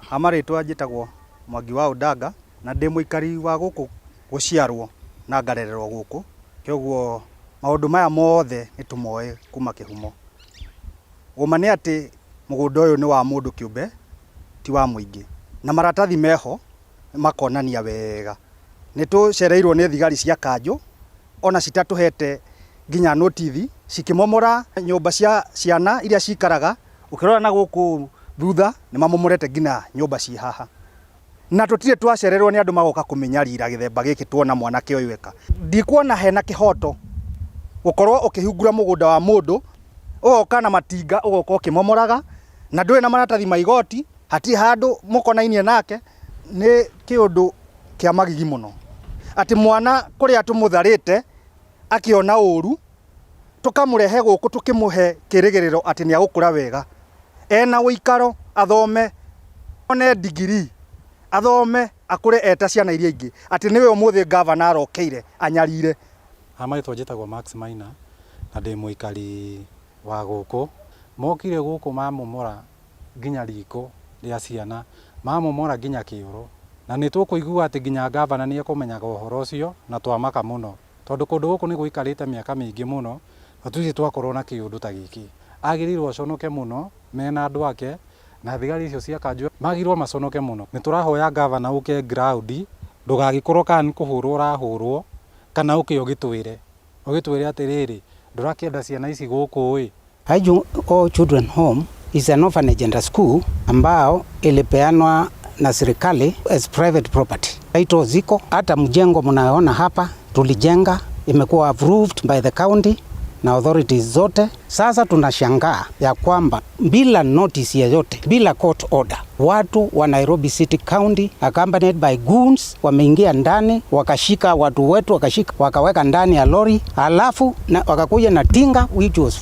Amaritwa njitagwo Mwangi wa Udaga na ndi muikari wa guku guciarwo na ngarererwo guku kyoguo maundu maya mothe nitumoe kuma kihumo umane ati mugunda uyu ni wa mundu kiumbe ti wa muingi na maratathi meho makonania wega nitucereirwo ni thigari cia Kanju ona citatuhete nginya notithi cikimomora nyumba cia ciana iria cikaraga ukirora na guku Thutha ni mamomorete ngina nyumba ci haha na tutire twacererwo ni andu magoka kumenyarira githemba giki tuona mwanake uyu weka ndikuona hena kihoto gukorwo ukihungura mugunda wa mundu ugoka na matinga ugoka ukimomoraga na nduri na maratathi ma igoti hati handu mukonainie nake ni kiundu kia magigi muno ati mwana kuria tumutharite akiona uru tukamurehe guku tukimuhe kirigiriro ati ni agukura wega ena uikaro athome one degree athome akure eta ciana iria ingi ati niwe umuthi governor arokeire anyarire amaitwo njitagwo Max Maina na ndi muikari wa guku mokire guku mamomora nginya riko ria ciana mamomora nginya kioro na nitukuigua ati nginya governor ni akumenyaga uhoro ucio na twamaka muno tondu kundu guku ni guikarite miaka mingi muno atuci twakorwo na kiundu ta giki agirirwo conoke muno mena andu ake na thigari icio cia Kanju magirwo maconoke muno niturahoya governor uke ground ndugagikorwo kan kuhurwo rahurwo kana uke ugitwire atiriri ndurakienda ciana ici guku Jung Children Home is an orphanage and a school ambao ilipeanwa na serikali as private property. Haito ziko hata mjengo mnaona hapa tulijenga imekuwa approved by the county na authorities zote. Sasa tunashangaa ya kwamba bila notice yoyote, bila court order, watu wa Nairobi City County accompanied by goons wameingia ndani wakashika watu wetu wakaweka ndani ya lori alafu wakakuja na tinga which was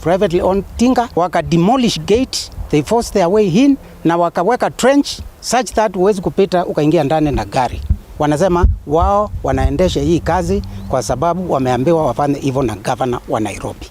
privately owned tinga demolish gate, they forced their way in na wakaweka trench such that huwezi kupita ukaingia ndani na gari. Wanasema wao wanaendesha hii kazi kwa sababu wameambiwa wafanye hivyo na governor wa Nairobi.